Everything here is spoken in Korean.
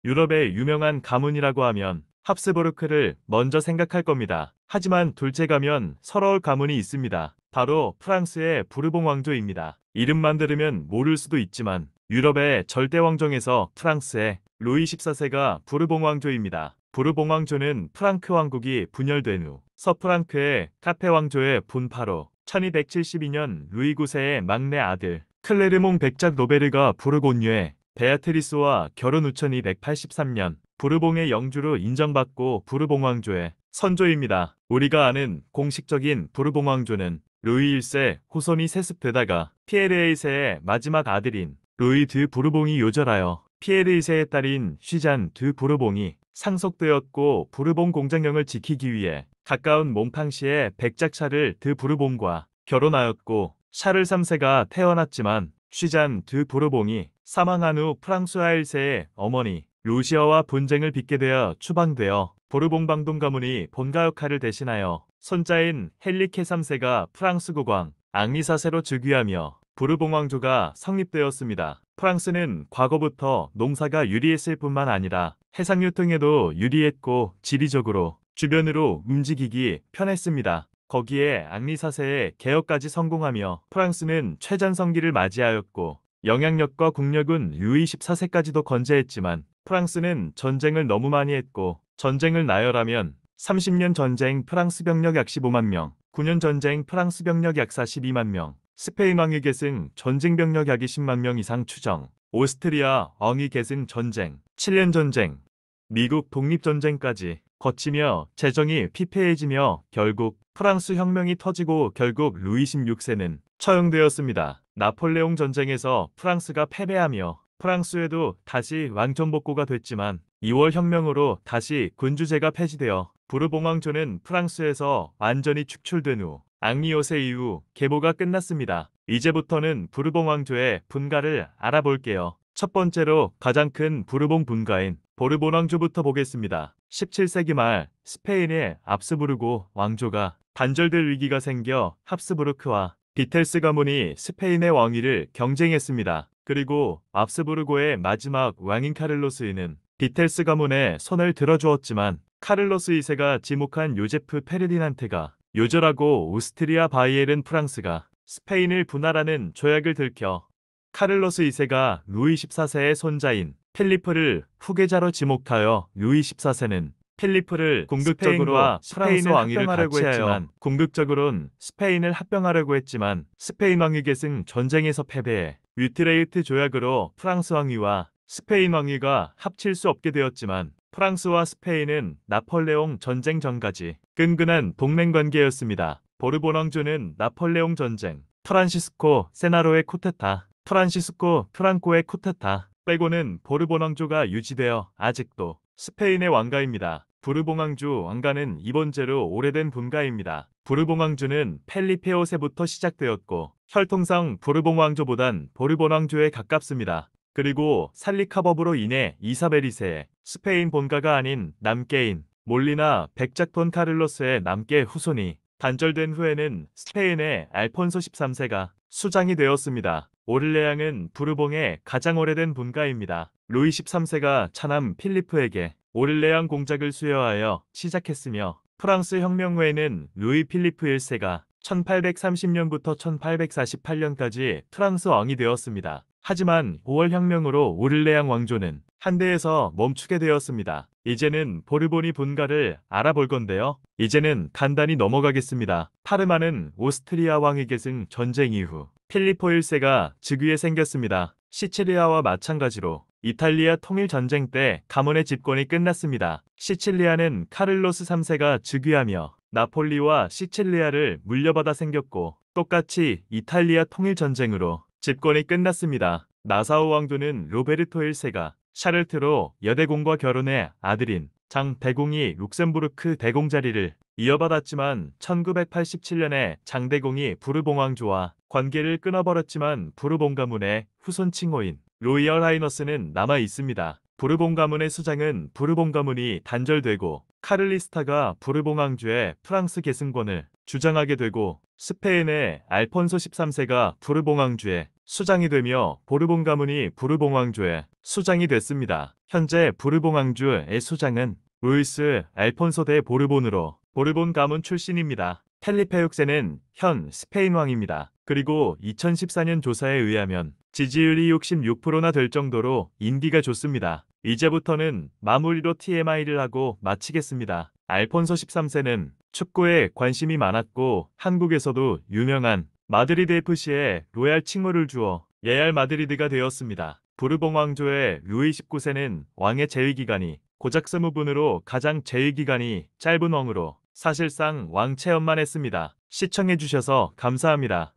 유럽의 유명한 가문이라고 하면 합스부르크를 먼저 생각할 겁니다. 하지만 둘째 가면 서러울 가문이 있습니다. 바로 프랑스의 부르봉 왕조입니다. 이름만 들으면 모를 수도 있지만 유럽의 절대 왕정에서 프랑스의 루이 14세가 부르봉 왕조입니다. 부르봉 왕조는 프랑크 왕국이 분열된 후 서프랑크의 카페 왕조의 분파로 1272년 루이 9세의 막내 아들 클레르몽 백작 노베르가 부르고뉴의 베아트리스와 결혼 후 1283년 부르봉의 영주로 인정받고 부르봉 왕조의 선조입니다. 우리가 아는 공식적인 부르봉 왕조는 루이 1세 후손이 세습되다가 피에르 1세의 마지막 아들인 루이 드 부르봉이 요절하여 피에르 2세의 딸인 쉬잔 드 부르봉이 상속되었고 부르봉 공장령을 지키기 위해 가까운 몽팡시의 백작 샤를 드 부르봉과 결혼하였고 샤를 3세가 태어났지만 쉬잔 드 부르봉이 사망한 후 프랑수아 1세의 어머니 루시아와 분쟁을 빚게 되어 추방되어 부르봉 방동 가문이 본가 역할을 대신하여 손자인 헨리케 3세가 프랑스 국왕 앙리 4세로 즉위하며 부르봉 왕조가 성립되었습니다. 프랑스는 과거부터 농사가 유리했을 뿐만 아니라 해상 유통에도 유리했고 지리적으로 주변으로 움직이기 편했습니다. 거기에 앙리 4세의 개혁까지 성공하며 프랑스는 최전성기를 맞이하였고 영향력과 국력은 루이 14세까지도 건재했지만 프랑스는 전쟁을 너무 많이 했고 전쟁을 나열하면 30년 전쟁 프랑스 병력 약 15만 명, 9년 전쟁 프랑스 병력 약 42만 명, 스페인 왕위 계승 전쟁 병력 약 20만 명 이상 추정, 오스트리아 왕위 계승 전쟁, 7년 전쟁, 미국 독립전쟁까지 거치며 재정이 피폐해지며 결국 프랑스 혁명이 터지고 결국 루이 16세는 처형되었습니다. 나폴레옹 전쟁에서 프랑스가 패배하며 프랑스에도 다시 왕정복고가 됐지만 2월 혁명으로 다시 군주제가 폐지되어 부르봉 왕조는 프랑스에서 완전히 축출된 후 앙리 5세 이후 계보가 끝났습니다. 이제부터는 부르봉 왕조의 분가를 알아볼게요. 첫 번째로 가장 큰 부르봉 분가인 보르본 왕조부터 보겠습니다. 17세기 말 스페인의 압스부르고 왕조가 단절될 위기가 생겨 합스부르크와 비텔스 가문이 스페인의 왕위를 경쟁했습니다. 그리고 압스부르고의 마지막 왕인 카를로스이는 비텔스 가문의 손을 들어주었지만 카를로스 2세가 지목한 요제프 페르디난테가 요절하고 오스트리아 바이에른 프랑스가 스페인을 분할하는 조약을 들켜 카를로스 2세가 루이 14세의 손자인 필리프를 후계자로 지목하여 루이 14세는 필리프를 궁극적으로 프랑스 왕위를 같이 하여 궁극적으로는 스페인을 합병하려고 했지만 스페인 왕위 계승 전쟁에서 패배해 위트레이트 조약으로 프랑스 왕위와 스페인 왕위가 합칠 수 없게 되었지만 프랑스와 스페인은 나폴레옹 전쟁 전까지 끈끈한 동맹 관계였습니다. 보르본 왕조는 나폴레옹 전쟁, 프란시스코 세나로의 쿠데타, 프란시스코 프랑코의 쿠데타 빼고는 보르본 왕조가 유지되어 아직도 스페인의 왕가입니다. 부르봉 왕조 왕가는 이번째로 오래된 분가입니다. 부르봉 왕조는 펠리페 5세부터 시작되었고 혈통상 부르봉 왕조보단 보르본 왕조에 가깝습니다. 그리고 살리카법으로 인해 이사벨 2세의 스페인 본가가 아닌 남께인 몰리나 백작 돈 카를로스의 남께 후손이 단절된 후에는 스페인의 알폰소 13세가 수장이 되었습니다. 오를레앙은 부르봉의 가장 오래된 분가입니다. 루이 13세가 차남 필리프에게 오를레앙 공작을 수여하여 시작했으며 프랑스 혁명 후에는 루이 필리프 1세가 1830년부터 1848년까지 프랑스 왕이 되었습니다. 하지만 5월 혁명으로 오를레앙 왕조는 한대에서 멈추게 되었습니다. 이제는 보르보니 분가를 알아볼 건데요. 이제는 간단히 넘어가겠습니다. 파르마는 오스트리아 왕위 계승 전쟁 이후 필리포 1세가 즉위에 생겼습니다. 시칠리아와 마찬가지로 이탈리아 통일 전쟁 때 가문의 집권이 끝났습니다. 시칠리아는 카를로스 3세가 즉위하며 나폴리와 시칠리아를 물려받아 생겼고 똑같이 이탈리아 통일 전쟁으로 집권이 끝났습니다. 나사우 왕조는 로베르토 1세가 샤를트로 여대공과 결혼해 아들인 장 대공이 룩셈부르크 대공 자리를 이어받았지만 1987년에 장 대공이 부르봉 왕조와 관계를 끊어버렸지만 부르봉 가문의 후손 칭호인 로이얼 하이너스는 남아 있습니다. 부르봉 가문의 수장은 부르봉 가문이 단절되고 카를리스타가 부르봉 왕조의 프랑스 계승권을 주장하게 되고 스페인의 알폰소 13세가 부르봉 왕조의 수장이 되며 보르본 가문이 부르봉 왕조의 수장이 됐습니다. 현재 부르봉 왕조의 수장은 루이스 알폰소 대 보르본으로 보르본 가문 출신입니다. 펠리페 6세는 현 스페인 왕입니다. 그리고 2014년 조사에 의하면 지지율이 66%나 될 정도로 인기가 좋습니다. 이제부터는 마무리로 TMI를 하고 마치겠습니다. 알폰소 13세는 축구에 관심이 많았고 한국에서도 유명한 마드리드 FC에 로얄 칭호를 주어 레알 마드리드가 되었습니다. 부르봉 왕조의 루이 19세는 왕의 재위기간이 고작 20분으로 가장 재위기간이 짧은 왕으로 사실상 왕 체험만 했습니다. 시청해주셔서 감사합니다.